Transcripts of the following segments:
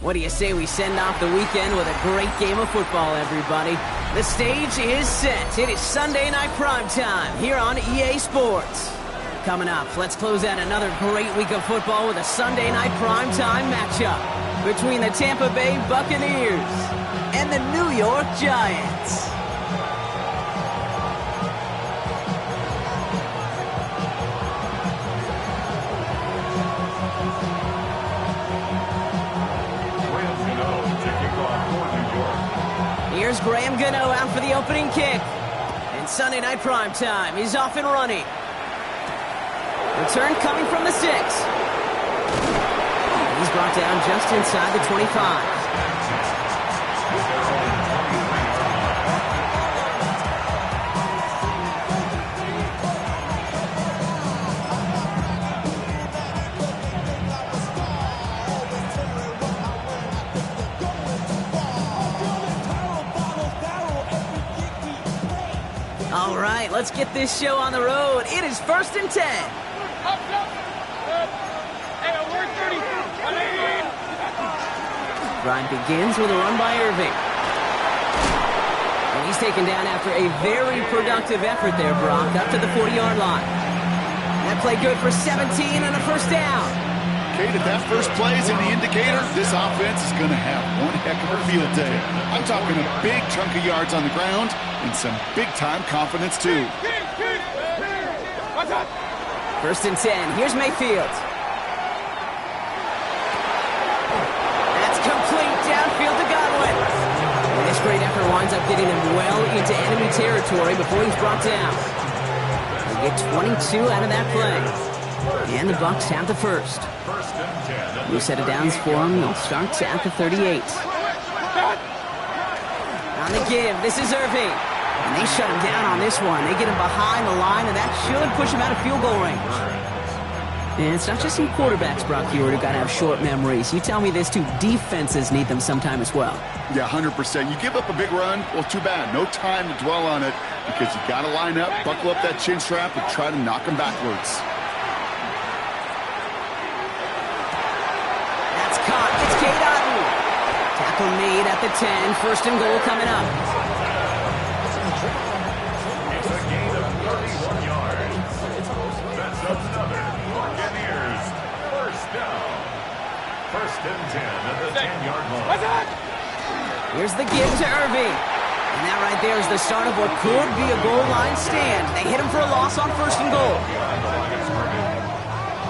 What do you say we send off the weekend with a great game of football, everybody? The stage is set. It is Sunday night primetime here on EA Sports. Coming up, let's close out another great week of football with a Sunday night primetime matchup between the Tampa Bay Buccaneers and the New York Giants. Here's Graham Gano out for the opening kick. And Sunday night primetime is off and running. Return coming from the 6. He's brought down just inside the 25. All right, let's get this show on the road. It is 1st and 10. Drive begins with a run by Irving. And he's taken down after a very productive effort there, Brock, up to the 40-yard line. That play good for 17 and a first down. Kate, if that first play is an indicator, this offense is going to have one heck of a field day. I'm talking a big chunk of yards on the ground and some big-time confidence, too. 1st and 10. Here's Mayfield. That's complete downfield to Godwin. And this great effort winds up getting him well into enemy territory before he's brought down. They get 22 out of that play. And the Bucs have the first. New set of downs for them. They'll start at the 38. On the give, this is Irving. And they shut him down on this one. They get him behind the line, and that should push him out of field goal range. And it's not just some quarterbacks, Brock Hewitt, who got to have short memories. You tell me this too, defenses need them sometime as well. Yeah, 100%. You give up a big run, well, too bad. No time to dwell on it because you got to line up, buckle up that chin strap, and try to knock him backwards. Tackle made at the 10. 1st and goal coming up. It's a gain of 31 yards. That's another Buccaneers first down. 1st and 10 at the 10-yard line. Here's the give to Irving. And that right there is the start of what could be a goal line stand. They hit him for a loss on 1st and goal.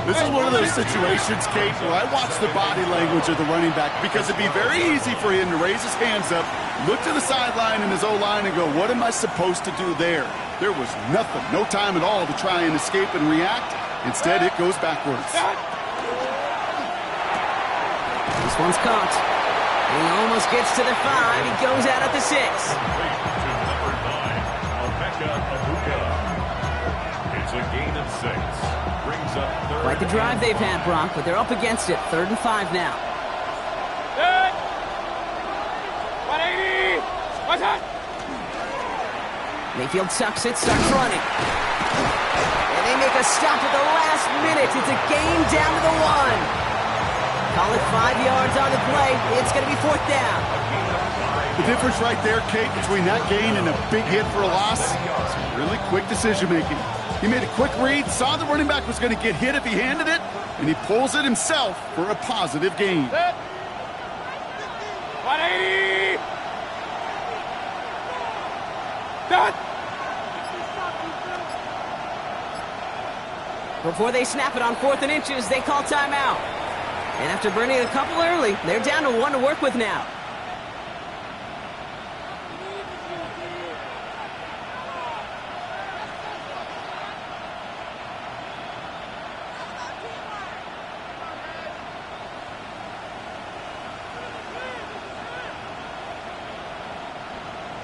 This is one of those situations, Kate, where I watch the body language of the running back because it'd be very easy for him to raise his hands up, look to the sideline in his O-line and go, what am I supposed to do there? There was nothing, no time at all to try and escape and react. Instead, it goes backwards. This one's caught. He almost gets to the 5. He goes out at the 6. It's a gain of 6. Brings up third. Quite the drive they've had, Brock, but they're up against it. 3rd and 5 now. Good. 180. What's that? Mayfield sucks it, starts running. And they make a stop at the last minute. It's a gain down to the 1. Call it 5 yards on the play. It's going to be 4th down. The difference right there, Kate, between that gain and a big hit for a loss, really quick decision-making. He made a quick read, saw the running back was going to get hit if he handed it, and he pulls it himself for a positive gain. 180. Done. Before they snap it on 4th and inches, they call timeout. And after burning a couple early, they're down to 1 to work with now.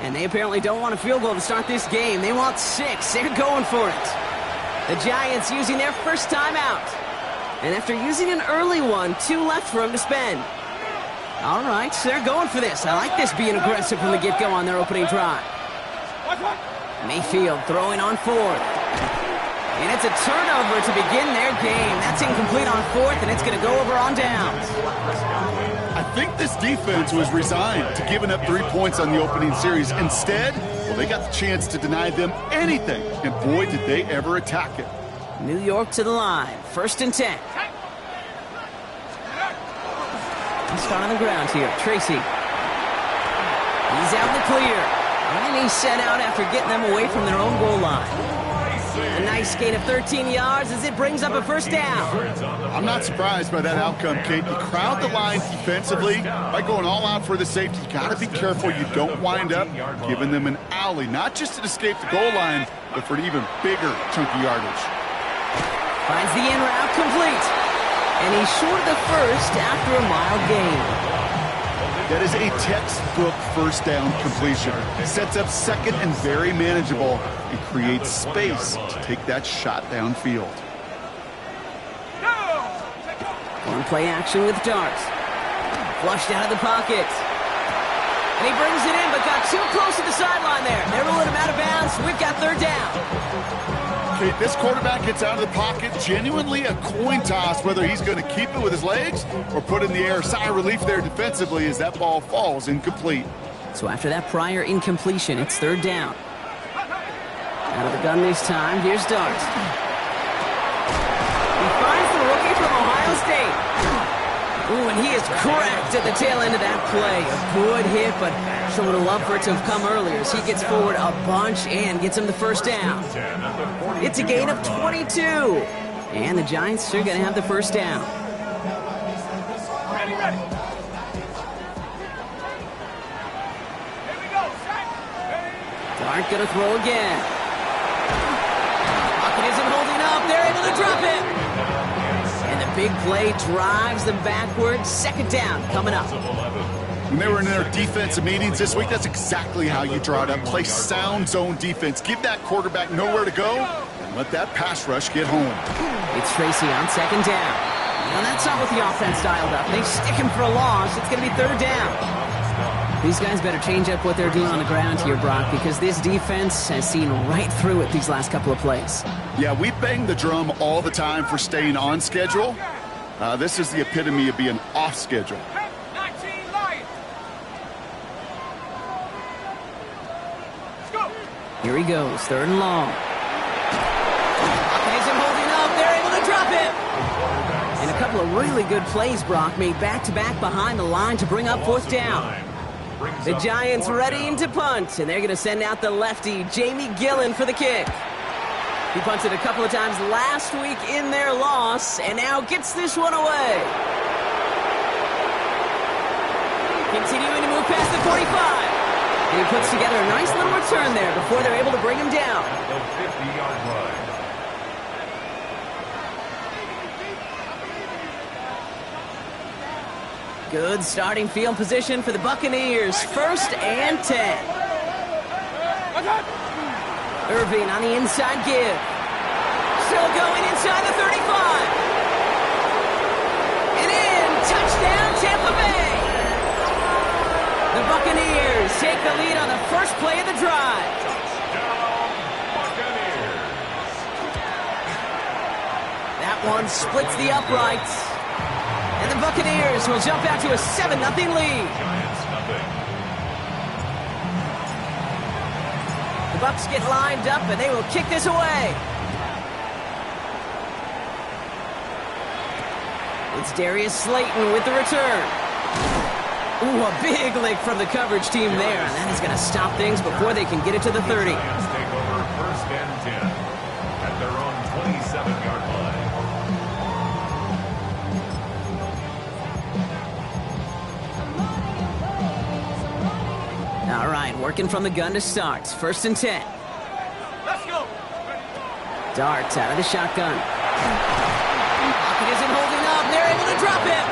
And they apparently don't want a field goal to start this game. They want 6. They're going for it. The Giants using their first timeout. And after using an early one, 2 left for them to spend. All right, so they're going for this. I like this being aggressive from the get-go on their opening drive. Mayfield throwing on 4th. And it's a turnover to begin their game. That's incomplete on fourth, and it's going to go over on downs. I think this defense was resigned to giving up 3 points on the opening series. Instead, well, they got the chance to deny them anything, and boy, did they ever attack it. New York to the line, 1st and 10. Let's start on the ground here. Tracy. He's out in the clear. And he's sent out after getting them away from their own goal line. A nice gain of 13 yards as it brings up a 1st down. I'm not surprised by that outcome, Kate. You crowd the line defensively by going all out for the safety. You got to be careful you don't wind up giving them an alley, not just to escape the goal line, but for an even bigger chunky yardage. Finds the in route complete. And he's short of the first after a mile gain. That is a textbook 1st down completion. Sets up 2nd and very manageable and creates space to take that shot downfield. On play action with Dart. Flushed out of the pocket. And he brings it in, but got too close to the sideline there. They're ruling him out of bounds. We've got 3rd down. Okay, this quarterback gets out of the pocket, genuinely a coin toss whether he's going to keep it with his legs or put it in the air. Sigh of relief there defensively as that ball falls incomplete. So after that prior incompletion, it's 3rd down. Out of the gun this time, here's Dart. He finds the rookie from Ohio State. Ooh, and he is cracked at the tail end of that play. A good hit, but sure would have loved for it to have come earlier as he gets forward a bunch and gets him the 1st down. It's a gain of 22. And the Giants are going to have the 1st down. Ready. Here we go, set. Dart going to throw again. Pocket isn't holding up. They're able to drop it. And the big play drives them backwards. 2nd down coming up. When they were in their defensive meetings this week, that's exactly how you draw it up. Play sound zone defense. Give that quarterback nowhere to go and let that pass rush get home. It's Tracy on 2nd down. Now that's not what the offense dialed up. They stick him for a loss. It's going to be 3rd down. These guys better change up what they're doing on the ground here, Brock, because this defense has seen right through it these last couple of plays. Yeah, we bang the drum all the time for staying on schedule. This is the epitome of being off schedule. 19 Lions. Let's go. Here he goes, 3rd and long. Pocket isn't holding up. They're able to drop it. And a couple of really good plays, Brock, made back-to-back behind the line to bring up 4th down. The Giants ready to punt, and they're going to send out the lefty, Jamie Gillen, for the kick. He punted a couple of times last week in their loss, and now gets this one away. Continuing to move past the 45. And he puts together a nice little return there before they're able to bring him down. The 50-yard line. Good starting field position for the Buccaneers. 1st and 10. Irving on the inside give. Still going inside the 35. And in. Touchdown, Tampa Bay. The Buccaneers take the lead on the first play of the drive. Touchdown, Buccaneers. That one splits the uprights. And the Buccaneers will jump out to a 7-0 lead. Giants nothing. The Bucs get lined up, and they will kick this away. It's Darius Slayton with the return. Ooh, a big lick from the coverage team there, and that is going to stop things before they can get it to the 30. Giants take over 1st and 10 at their own 27-yard line. All right, working from the gun to start. 1st and 10. Let's go. Dart out of the shotgun. Pocket isn't holding up. They're able to drop it.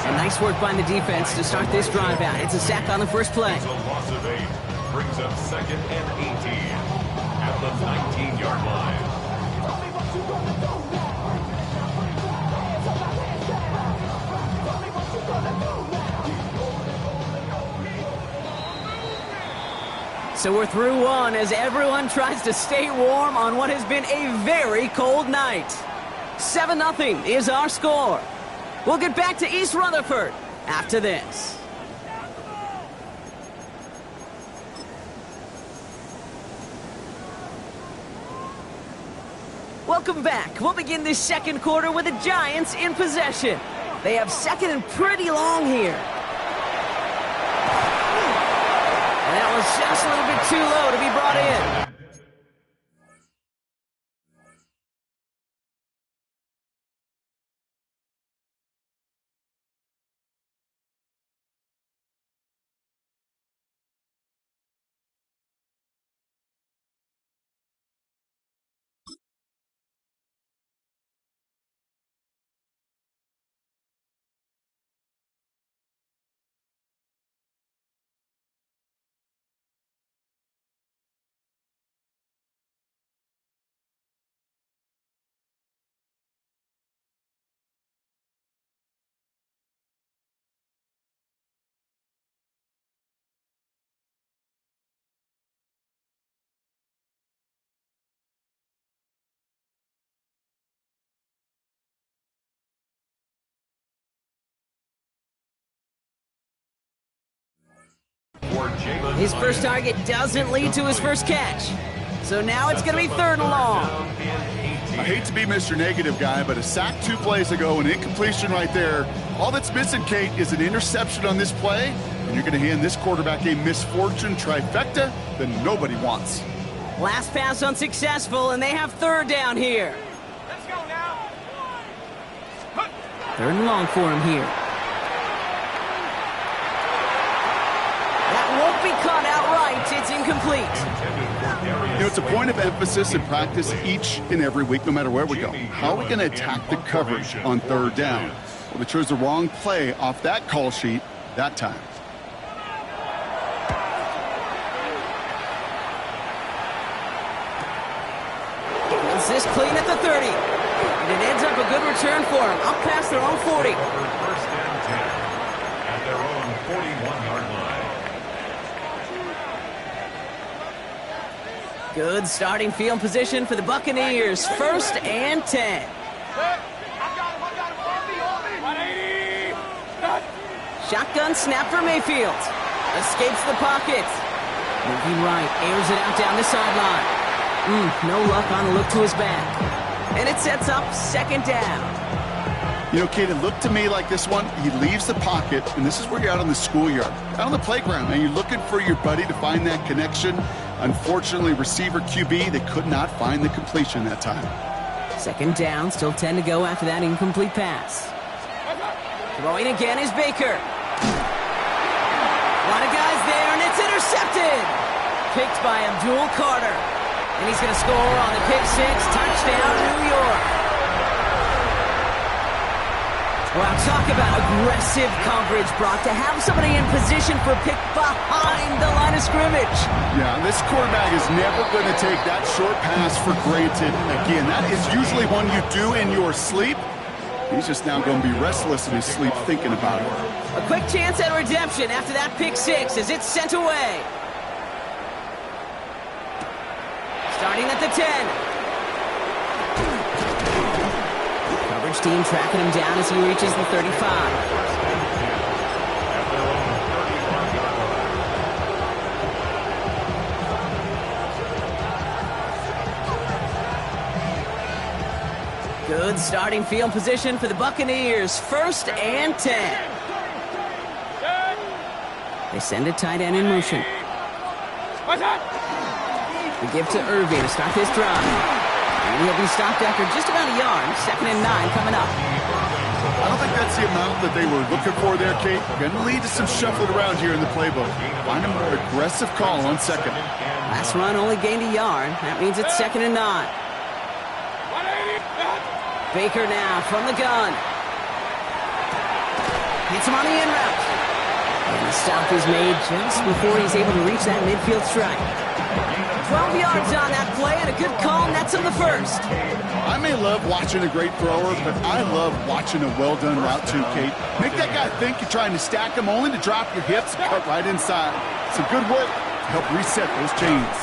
And nice work by the defense to start this drive out. It's a sack on the first play. It's a loss of 8. Brings up 2nd and 18 at the 19-yard line. So we're through one as everyone tries to stay warm on what has been a very cold night. 7-0 is our score. We'll get back to East Rutherford after this. Welcome back. We'll begin this second quarter with the Giants in possession. They have second and pretty long here. And that was just a little bit too low to be brought in. His first target doesn't lead to his first catch. So now it's going to be 3rd and long. I hate to be Mr. Negative guy, but a sack 2 plays ago, an incompletion right there. All that's missing, Kate, is an interception on this play, and you're going to hand this quarterback a misfortune trifecta that nobody wants. Last pass unsuccessful, and they have 3rd down here. Let's go now. 3rd and long for him here. Won't be caught outright. It's incomplete. You know, it's a point of emphasis in practice each and every week, no matter where we go. How are we going to attack the coverage on 3rd down? Well, they chose the wrong play off that call sheet that time. Is this clean at the 30? And it ends up a good return for him. Up past their own 40. 1st and 10 at their own 41-yard line. Good starting field position for the Buccaneers. 1st and 10. Shotgun snap for Mayfield. Escapes the pocket. Moving right, airs it out down the sideline. No luck on the look to his back. And it sets up 2nd down. You know, Kate, it looked to me like this one, he leaves the pocket, and this is where you're out on the schoolyard, out on the playground, and you're looking for your buddy to find that connection. Unfortunately, receiver QB, they could not find the completion that time. 2nd down, still 10 to go after that incomplete pass. Throwing again is Baker. A lot of guys there, and it's intercepted. Picked by Abdul Carter. And he's going to score on the pick 6, touchdown New York. Well, talk about aggressive coverage, Brock, to have somebody in position for pick behind the line of scrimmage. Yeah, this quarterback is never going to take that short pass for granted. Again, that is usually one you do in your sleep. He's just now going to be restless in his sleep thinking about it. A quick chance at redemption after that pick 6 as it's sent away. Starting at the 10. Coverage team tracking him down as he reaches the 35. Good starting field position for the Buccaneers. 1st and 10. They send a tight end in motion. The give to Irving to start this drive. And he'll be stopped after just about a yard. 2nd and 9 coming up. I don't think that's the amount that they were looking for there, Kate. Going to lead to some shuffling around here in the playbook. Find a more aggressive call on 2nd. Last run only gained a yard. That means it's 2nd and 9. Baker now from the gun. Hits him on the in route. And the stop is made just before he's able to reach that midfield strike. 12 yards on that play, and a good call nets him the 1st. I may love watching a great thrower, but I love watching a well-done route too, Kate. Make that guy think you're trying to stack him only to drop your hips and cut right inside. Some good work to help reset those chains.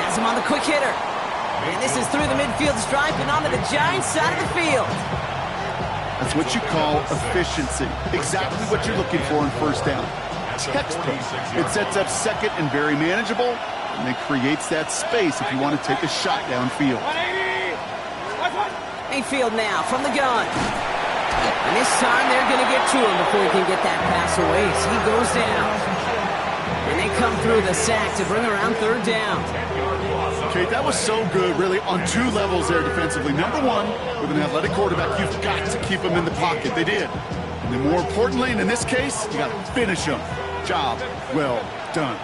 Has him on the quick hitter. And this is through the midfield stripe and onto the Giants side of the field. That's what you call efficiency. Exactly what you're looking for in first down. Textbook. It sets up second and very manageable, and it creates that space if you want to take a shot downfield. Mayfield now from the gun. And this time they're going to get to him before he can get that pass away. So he goes down. And they come through the sack to bring around third down. Okay, that was so good, really, on two levels there defensively. Number one, with an athletic quarterback, you've got to keep him in the pocket. They did. And then more importantly, and in this case, you got to finish him. Job well done.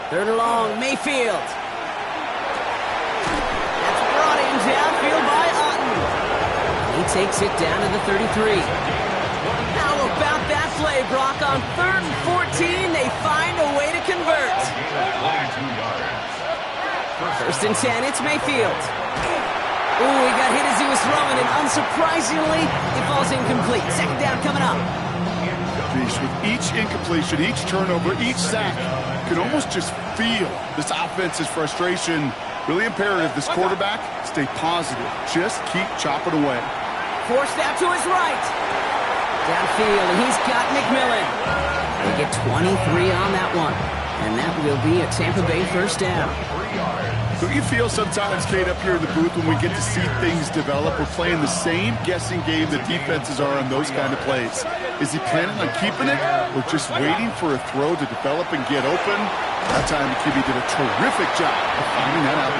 Third and long, Mayfield. That's brought in downfield by Otten. He takes it down to the 33. How about that play, Brock? On 3rd and 14, they find a way to convert. 1st and 10, it's Mayfield. Ooh, he got hit as he was throwing, and unsurprisingly, it falls incomplete. Second down coming up. With each incompletion, each turnover, each sack, you can almost just feel this offense's frustration. Really imperative, this quarterback, stay positive. Just keep chopping away. Forced out to his right. Downfield, and he's got McMillan. They get 23 on that one. And that will be a Tampa Bay first down. Don't you feel sometimes, Kate, up here in the booth when we get to see things develop, we're playing the same guessing game that defenses are on those kind of plays? Is he planning on keeping it or just waiting for a throw to develop and get open? That time the QB did a terrific job of finding that out.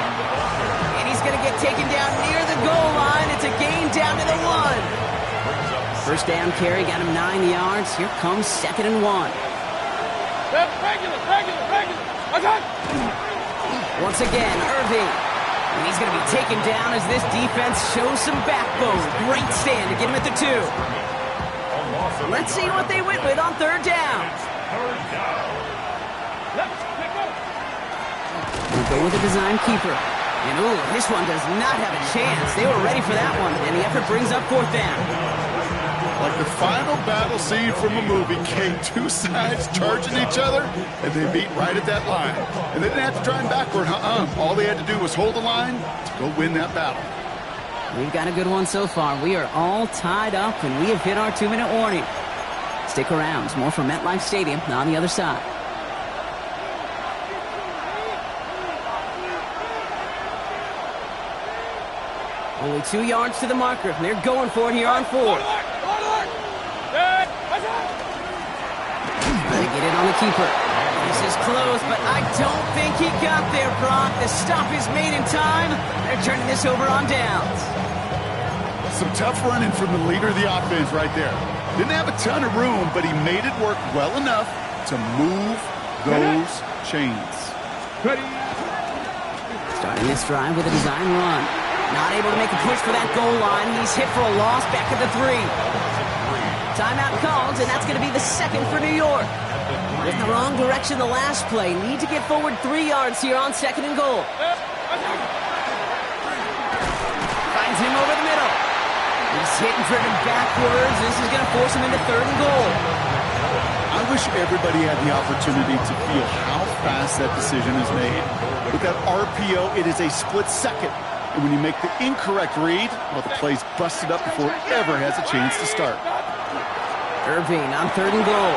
And he's going to get taken down near the goal line. It's a gain down to the 1. First down carry, got him 9 yards. Here comes 2nd and 1. Regular. Once again, Irving. And he's going to be taken down as this defense shows some backbone. Great stand to get him at the 2. Let's see what they went with on 3rd down. We'll go with a design keeper. And ooh, this one does not have a chance. They were ready for that one, and the effort brings up 4th down. Like the final battle scene from a movie, Kate, two sides charging each other, and they meet right at that line. And they didn't have to drive backward, All they had to do was hold the line to go win that battle. We've got a good one so far. We are all tied up, and we have hit our 2-minute warning. Stick around. There's more from MetLife Stadium on the other side. Only 2 yards to the marker. They're going for it here on 4th. They get it on the keeper. This is close, but I don't think he got there, Brock. The stop is made in time. They're turning this over on downs. Some tough running from the leader of the offense right there. Didn't have a ton of room, but he made it work well enough to move those chains. Starting this drive with a design run. Not able to make a push for that goal line. He's hit for a loss back at the 3. Timeout called, and that's going to be the 2nd for New York. In the wrong direction the last play. Need to get forward 3 yards here on 2nd and goal. Finds him over the middle. He's hit and driven backwards. This is going to force him into 3rd and goal. I wish everybody had the opportunity to feel how fast that decision is made. With that RPO, it is a split second. And when you make the incorrect read, well, the play's busted up before it ever has a chance to start. Irving on 3rd and goal.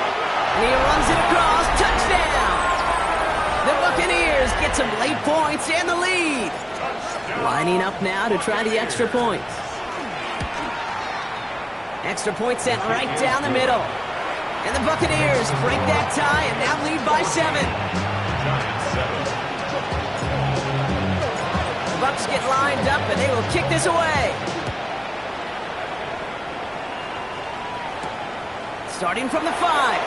And he runs it across. Touchdown! The Buccaneers get some late points and the lead. Lining up now to try the extra point. Extra point sent right down the middle. And the Buccaneers break that tie and now lead by 7. The Bucs get lined up and they will kick this away. Starting from the 5.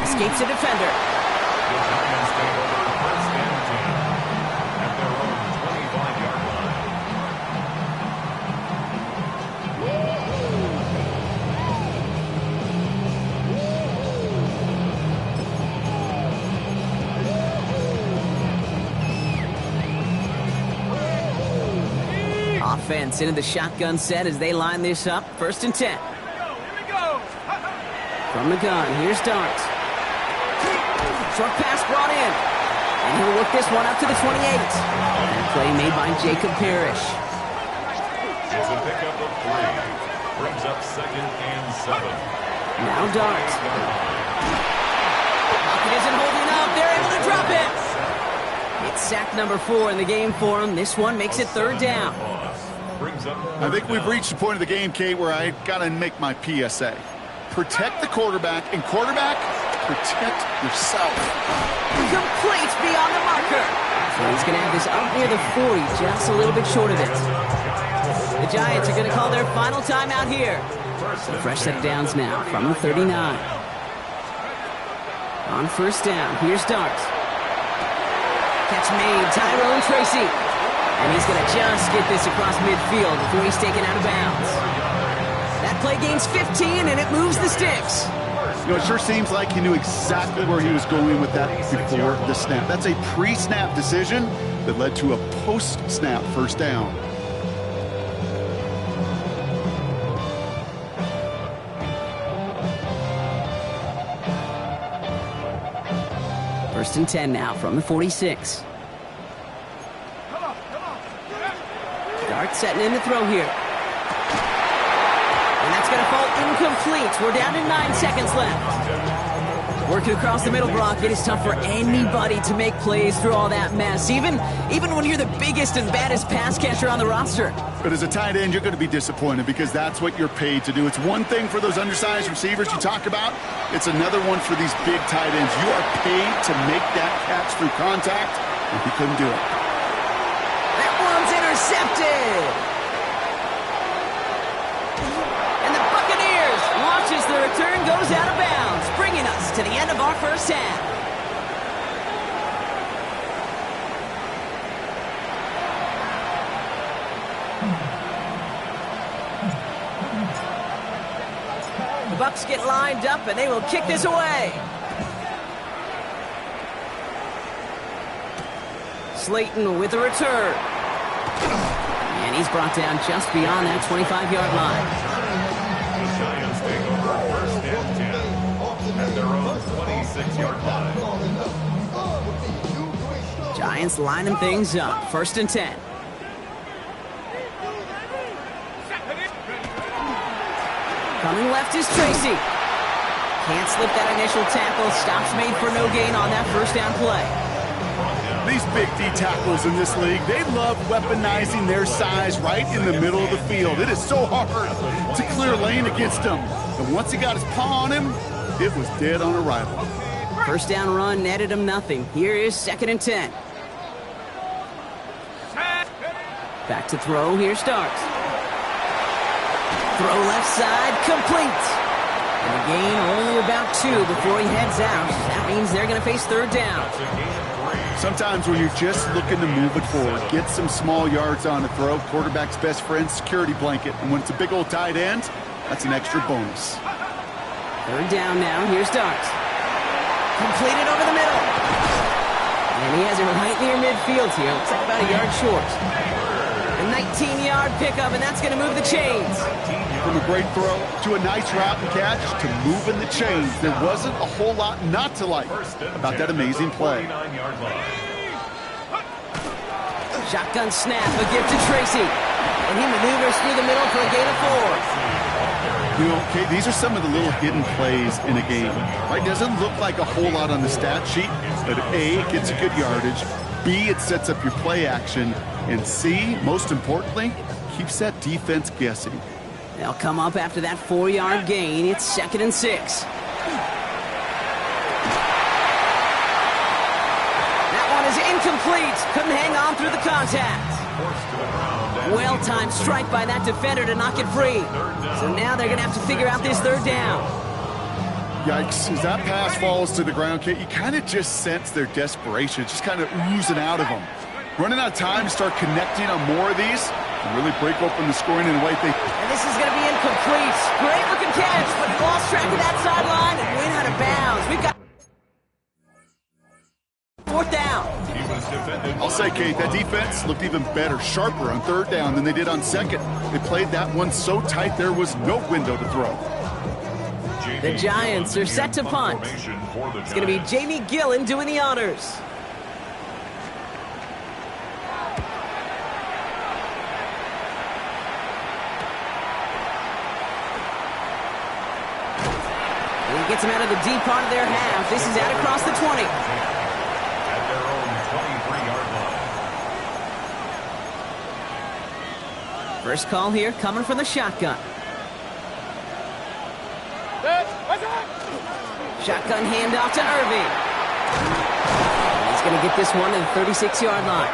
Escapes a defender. Offense into the shotgun set as they line this up. 1st and 10. Here we go. From the gun, here's Dart. Short pass brought in. And he'll work this one up to the 28. And a play made by Jacob Parrish. It's a pickup of 3. Brings up 2nd and 7. Now Dart. Pocket isn't holding up. They're able to drop it. It's sack number 4 in the game for him. This one makes it 3rd down. I think we've reached the point of the game, Kate, where I got to make my PSA. Protect the quarterback, and quarterback, protect yourself. Complete beyond the marker. So he's going to have this up near the 40, just a little bit short of it. The Giants are going to call their final timeout here. So fresh set of downs now from the 39. On 1st down, here's Dart. Catch made, Tyrone Tracy. And he's going to just get this across midfield before he's taken out of bounds. That play gains 15, and it moves the sticks. You know, it sure seems like he knew exactly where he was going with that before the snap. That's a pre-snap decision that led to a post-snap 1st down. First and 10 now from the 46. Dart setting in to throw here. And that's going to fall incomplete. We're down to 9 seconds left. Working across the middle block, it is tough for anybody to make plays through all that mess, even when you're the biggest and baddest pass catcher on the roster. But as a tight end, you're going to be disappointed because that's what you're paid to do. It's one thing for those undersized receivers you talk about. It's another one for these big tight ends. You are paid to make that catch through contact, and he couldn't do it. That one's intercepted. And the Buccaneers launches the return, goes out of bounds, bringing us to the end of our 1st half. The Bucs get lined up, and they will kick this away. Slayton with a return. And he's brought down just beyond that 25-yard line. The Giants take over 1st and 10 at their own 26-yard line. Giants lining things up. 1st and 10. Coming left is Tracy. Can't slip that initial tackle. Stops made for no gain on that 1st down play. These big D tackles in this league, they love weaponizing their size right in the middle of the field. It is so hard to clear lane against them. And once he got his paw on him, it was dead on arrival. 1st down run netted him nothing. Here is 2nd and 10. Back to throw. Here starts. Throw left side, complete. And a gain only about 2 before he heads out. That means they're going to face 3rd down. Sometimes when you're just looking to move it forward, get some small yards on a throw, quarterback's best friend, security blanket. And when it's a big old tight end, that's an extra bonus. 3rd down now. Here's Dart. Completed over the middle. And he has it right near midfield here. Looks like about a yard short. A 19-yard pickup, and that's going to move the chains. From a great throw to a nice route and catch to moving the chains, there wasn't a whole lot not to like about that amazing play. Shotgun snap, a gift to Tracy. And he maneuvers through the middle for a gain of 4. You know, okay, these are some of the little hidden plays in a game. Right? Doesn't look like a whole lot on the stat sheet, but A, it gets a good yardage. B, it sets up your play action. And C, most importantly, keeps that defense guessing. They'll come up after that 4-yard gain. It's 2nd and 6. That one is incomplete. Couldn't hang on through the contact. Well-timed strike by that defender to knock it free. So now they're going to have to figure out this 3rd down. Yikes, as that pass falls to the ground, Kate, you kind of just sense their desperation. It's just kind of oozing out of them. Running out of time to start connecting on more of these and really break open the scoring in a way they... And this is going to be incomplete. Great-looking catch, but he lost track of that sideline and went out of bounds. We've got 4th down. I'll say, Kate, that defense looked even better, sharper on 3rd down than they did on 2nd. They played that one so tight there was no window to throw. The Giants are set to punt. It's going to be Jamie Gillen doing the honors. He gets him out of the deep part of their half. This is out across the 20. At their own 23-yard line. First call here coming from the shotgun. Shotgun handoff to Irving. He's going to get this one to the 36-yard line.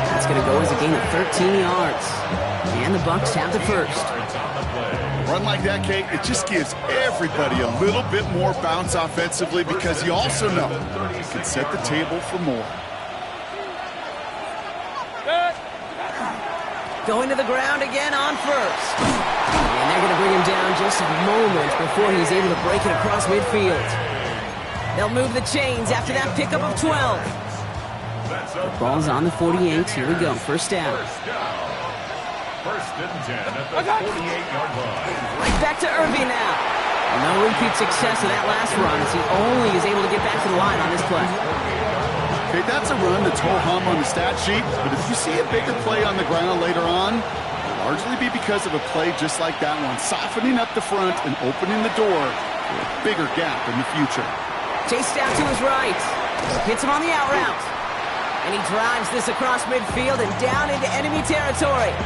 That's going to go as a gain of 13 yards. And the Bucs have the first. Run like that, Kate, it just gives everybody a little bit more bounce offensively because you also know you can set the table for more. Going to the ground again on first. And they're going to bring him down just moments before he's able to break it across midfield. They'll move the chains after that pickup of 12. The ball's on the 48. Here we go. First down. First and 10 at the 48-yard line. Right back to Irving now. No repeat success of that last run as he only is able to get back to the line on this play. Okay, that's a run that's ho-hum on the stat sheet, but if you see a bigger play on the ground later on, it'll largely be because of a play just like that one, softening up the front and opening the door for a bigger gap in the future. Chased out to his right. Hits him on the out route. And he drives this across midfield and down into enemy territory.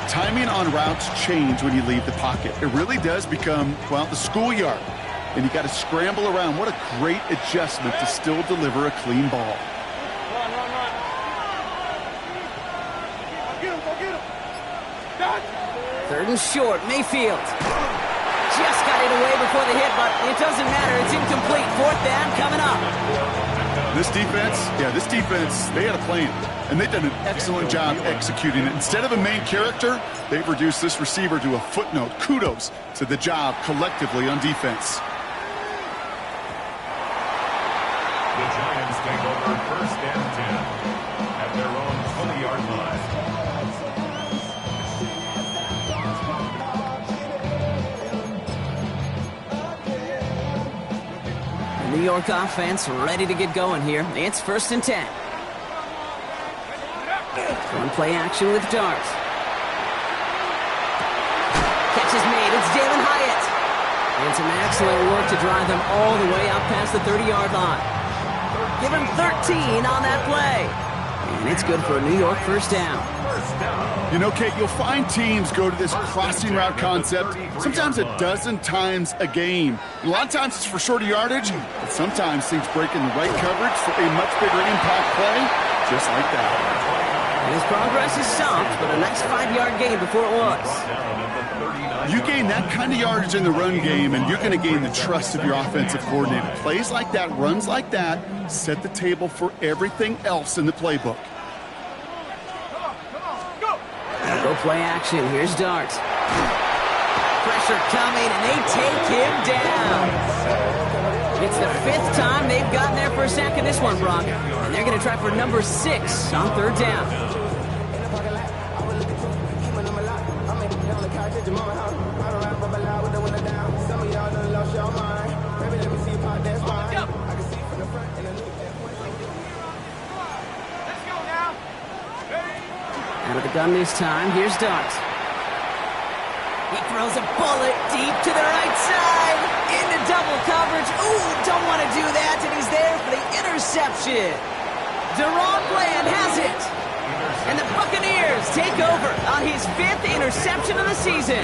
Timing on routes change when you leave the pocket. It really does become, well, the schoolyard. And you got to scramble around. What a great adjustment to still deliver a clean ball. Third and short, Mayfield. Just got it away before the hit, but it doesn't matter. It's incomplete. Fourth down coming up. This defense, they had a plan. And they've done an excellent job executing it. Instead of a main character, they've reduced this receiver to a footnote. Kudos to the job collectively on defense. The Giants take over first and 10 at their own 20-yard line. The New York offense ready to get going here. It's first and 10. One play action with Dart. Catch is made. It's Jalen Hyatt. And some excellent work to drive them all the way out past the 30-yard line. Give him 13 on that play. And it's good for a New York first down. You know, Kate, you'll find teams go to this crossing route concept sometimes a dozen times a game. A lot of times it's for shorter yardage, but sometimes things break in the right coverage for a much bigger impact play, just like that. His progress is stopped, but a nice 5-yard gain before it was. You gain that kind of yardage in the run game, and you're going to gain the trust of your offensive coordinator. Plays like that, runs like that, set the table for everything else in the playbook. Go play action. Here's Dart. Pressure coming, and they take him down. It's the 5th time they've gotten there for a sack in this one, Brock. And they're going to try for number 6 on third down. Out of the gun this time. Here's Dart. He throws a bullet deep to the right side. Into double coverage. Ooh, don't want to do that. And he's there for the interception. Deron Bland has it. And the Buccaneers take over on his 5th interception of the season.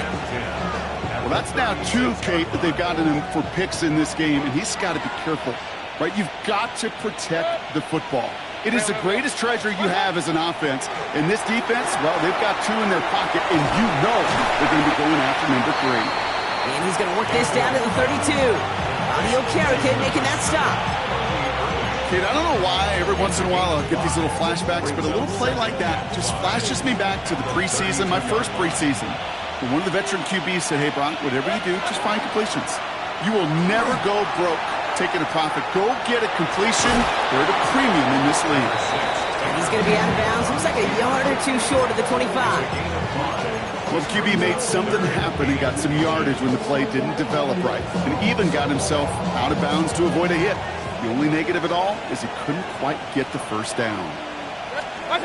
Well, that's now 2, Kate, that they've gotten him for picks in this game, and he's got to be careful, right? You've got to protect the football. It is the greatest treasure you have as an offense. And this defense, well, they've got 2 in their pocket, and you know they're going to be going after number 3. And he's going to work this down to the 32. Audio Carrican making that stop. Kid, I don't know why every once in a while I'll get these little flashbacks, but a little play like that just flashes me back to the preseason, my first preseason. And one of the veteran QBs said, hey, Brock, whatever you do, just find completions. You will never go broke taking a profit. Go get a completion. They're the premium in this league. And he's going to be out of bounds. Looks like a yard or two short of the 25. Well, the QB made something happen and got some yardage when the play didn't develop right, and even got himself out of bounds to avoid a hit. The only negative at all is he couldn't quite get the first down. They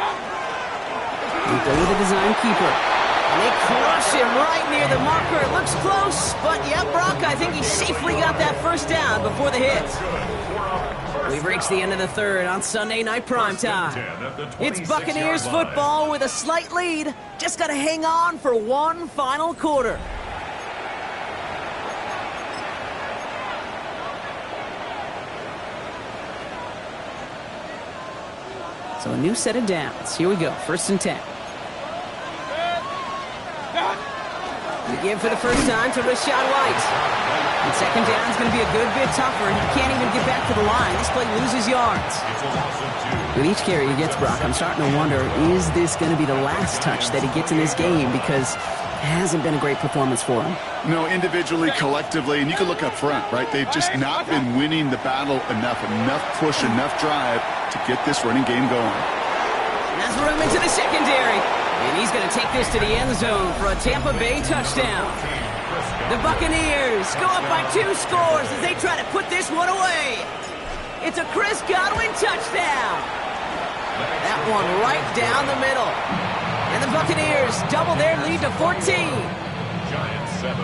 go with a design keeper. And they crush him right near the marker. It looks close, but yeah, Brock, I think he safely got that first down before the hit. We've reached the end of the third on Sunday Night Primetime. It's Buccaneers football with a slight lead. Just got to hang on for one final quarter. So a new set of downs. Here we go, 1st and 10. Begin for the first time to Rashad White. And second down is going to be a good bit tougher. He can't even get back to the line. This play loses yards. With each carry he gets, Brock, I'm starting to wonder, is this going to be the last touch that he gets in this game? Because it hasn't been a great performance for him. No, individually, collectively, and you can look up front, right? They've just not been winning the battle enough push, enough drive to get this running game going. And that's room into the secondary. And he's going to take this to the end zone for a Tampa Bay touchdown. The Buccaneers go up by 2 scores as they try to put this one away. It's a Chris Godwin touchdown. That one right down the middle. And the Buccaneers double their lead to 14. Giants 7.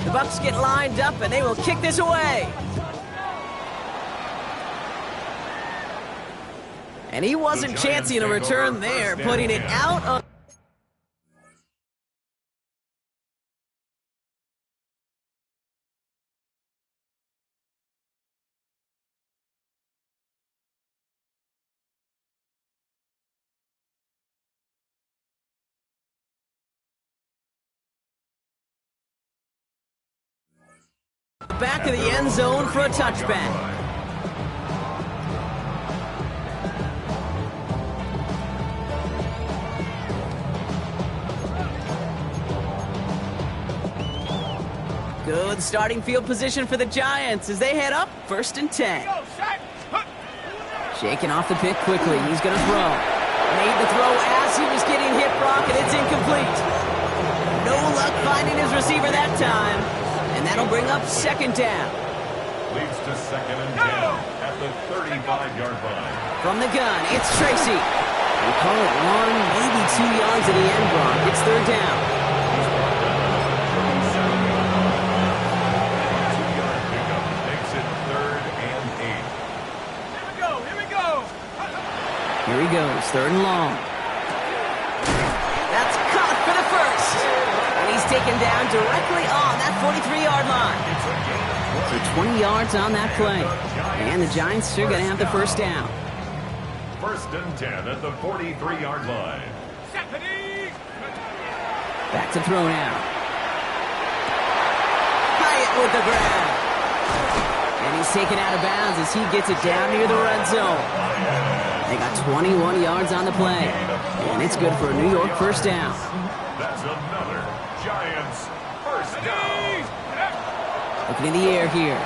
The Bucs get lined up and they will kick this away. And he wasn't chancing a return there, putting it out of... back of the end zone for a touchback. Good starting field position for the Giants as they head up 1st and 10. Shaking off the pick quickly. He's going to throw. Made the throw as he was getting hit, Brock, and it's incomplete. No luck finding his receiver that time. And that'll bring up 2nd down. Leads to 2nd and 10 at the 35-yard line. From the gun, it's Tracy. We call it 1, maybe 2 yards at the end, Brock. It's 3rd down. Here he goes, 3rd and long. That's caught for the first. And he's taken down directly on that 43-yard line. So 20 yards on that play. And the Giants are going to have the first down. 1st and 10 at the 43-yard line. Back to throw now. Hyatt with the grab. And he's taken out of bounds as he gets it down near the red zone. They got 21 yards on the play, and it's good for a New York first down. That's another Giants first down. Looking in the air here.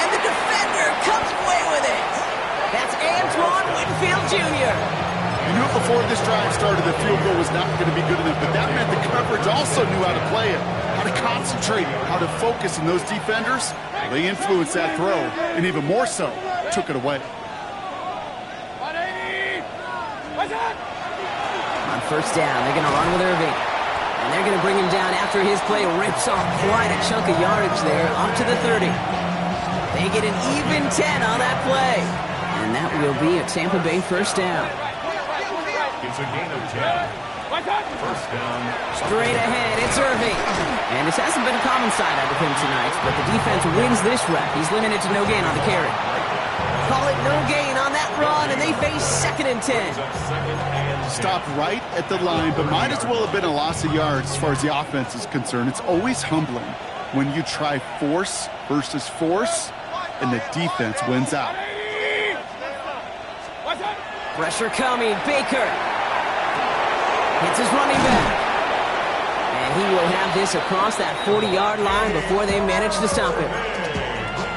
And the defender comes away with it. That's Antoine Winfield Jr. You knew before this drive started the field goal was not going to be good enough, but that meant the coverage also knew how to play it, how to concentrate, how to focus, and those defenders, they influenced that throw, and even more so, took it away. On 1st down, they're going to run with Irving. And they're going to bring him down after his play rips off quite a chunk of yardage there, up to the 30. They get an even 10 on that play. And that will be a Tampa Bay first down. It's a gain of 10. First down. Straight ahead, it's Irving. And this hasn't been a common side out of him tonight, but the defense wins this rep. He's limited to no gain on the carry. Call it no gain on that run, and they face 2nd and 10. Stopped right at the line, but might as well have been a loss of yards as far as the offense is concerned. It's always humbling when you try force versus force, and the defense wins out. Pressure coming, Baker. Hits his running back. And he will have this across that 40-yard line before they manage to stop him.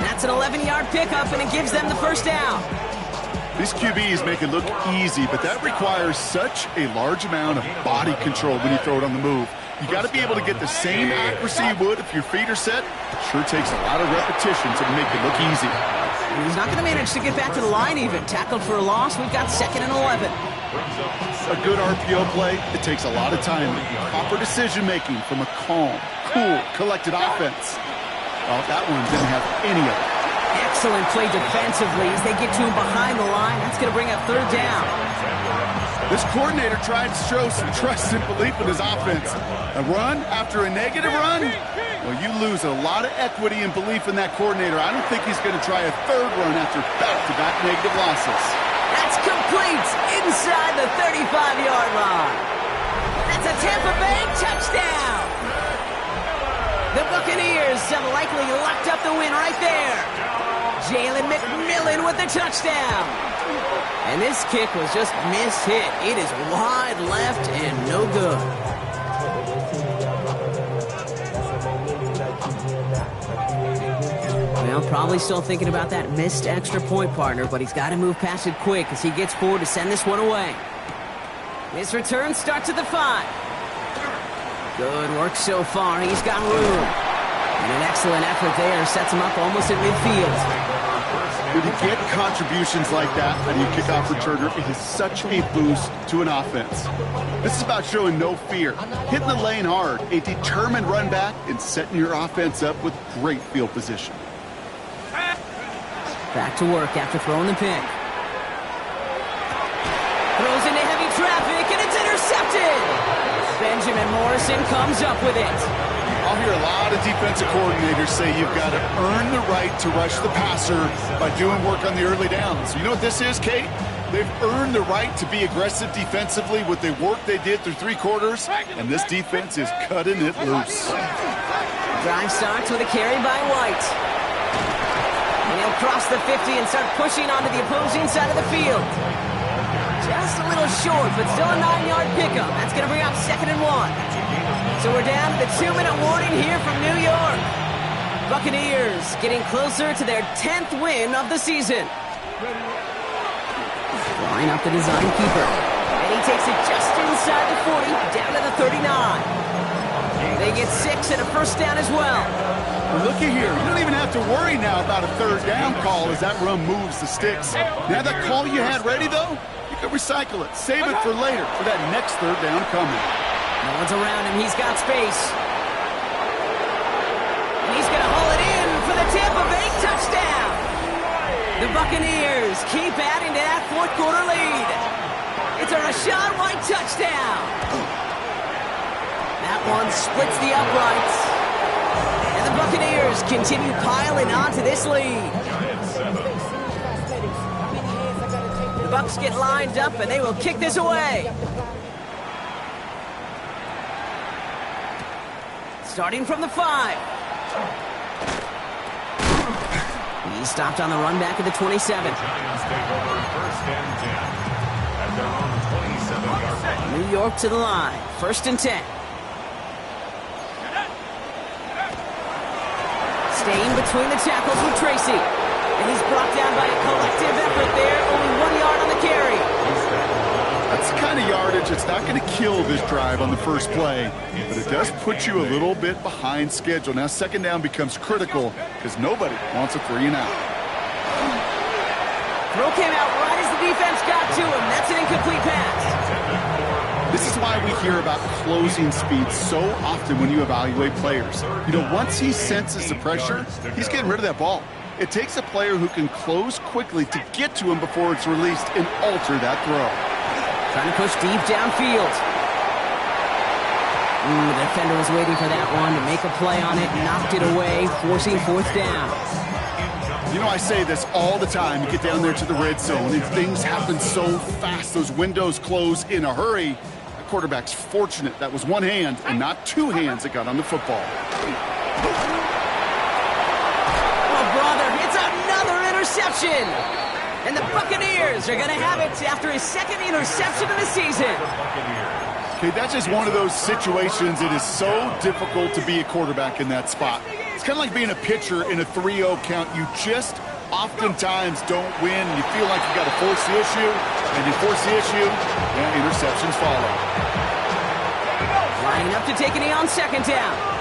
That's That's an 11-yard pickup, and it gives them the first down. These QBs make it look easy, but that requires such a large amount of body control when you throw it on the move. You got to be able to get the same accuracy you would if your feet are set. It sure takes a lot of repetition to make it look easy. He's not going to manage to get back to the line even. Tackled for a loss. We've got 2nd and 11. A good RPO play, it takes a lot of time. Proper decision-making from a calm, cool, collected offense. Well, that one didn't have any of it. Excellent play defensively as they get to him behind the line. That's going to bring up 3rd down. This coordinator tried to show some trust and belief in his offense. A run after a negative run? Well, you lose a lot of equity and belief in that coordinator. I don't think he's going to try a 3rd run after back-to-back negative losses. That's complete inside the 35-yard line. That's a Tampa Bay touchdown. The Buccaneers have likely locked up the win right there. Jalen McMillan with the touchdown. And this kick was just mishit. It is wide left and no good. Well, probably still thinking about that missed extra point, partner, but he's got to move past it quick as he gets forward to send this one away. His return starts at the 5. Good work so far. He's got room. And an excellent effort there sets him up almost at midfield. When you get contributions like that out of your kickoff returner, it is such a boost to an offense. This is about showing no fear, hitting the lane hard, a determined run back, and setting your offense up with great field position. Back to work after throwing the pick. Throws into heavy traffic, and it's intercepted. Benjamin Morrison comes up with it. I'll hear a lot of defensive coordinators say you've got to earn the right to rush the passer by doing work on the early downs. You know what this is, Kate? They've earned the right to be aggressive defensively with the work they did through 3 quarters, and this defense is cutting it loose. Drive starts with a carry by White. And he'll cross the 50 and start pushing onto the opposing side of the field. Just a little short, but still a 9-yard pickup. That's going to bring up 2nd and 1. So we're down to the 2-minute warning here from New York. Buccaneers getting closer to their 10th win of the season. Line up the design keeper. And he takes it just inside the 40, down to the 39. They get 6 and a first down as well. Well, looky here. You don't even have to worry now about a 3rd down call as that run moves the sticks. Now that call you had ready, though, you can recycle it. Save it for later for that next 3rd down coming. No one's around him. He's got space. And he's going to haul it in for the Tampa Bay touchdown. The Buccaneers keep adding to that 4th quarter lead. It's a Rachaad White touchdown. That one splits the uprights. And the Buccaneers continue piling onto this lead. The Bucs get lined up, and they will kick this away. Starting from the 5. He stopped on the run back at the 27. Giants take over 1st and 10 at their own 27-yard line. New York to the line. 1st and 10. Staying between the tackles with Tracy. And he's brought down by a collective effort there. Only 1 yard on the carry. That's the kind of yardage that's not going to kill this drive on the first play, but it does put you a little bit behind schedule. Now 2nd down becomes critical because nobody wants a 3 and out. Throw came out right as the defense got to him. That's an incomplete pass. This is why we hear about closing speed so often when you evaluate players. You know, once he senses the pressure, he's getting rid of that ball. It takes a player who can close quickly to get to him before it's released and alter that throw. Trying to push deep downfield. The defender was waiting for that one to make a play on it, knocked it away, forcing 4th down. You know, I say this all the time. You get down there to the red zone, and things happen so fast. Those windows close in a hurry. The quarterback's fortunate that was one hand and not 2 hands that got on the football. Oh, brother, it's another interception. And the Buccaneers are going to have it after his 2nd interception of the season. Okay, that's just one of those situations. It is so difficult to be a quarterback in that spot. It's kind of like being a pitcher in a 3-0 count. You just oftentimes don't win. You feel like you got to force the issue, and you force the issue, and interceptions follow. Lining up to take a knee on second down.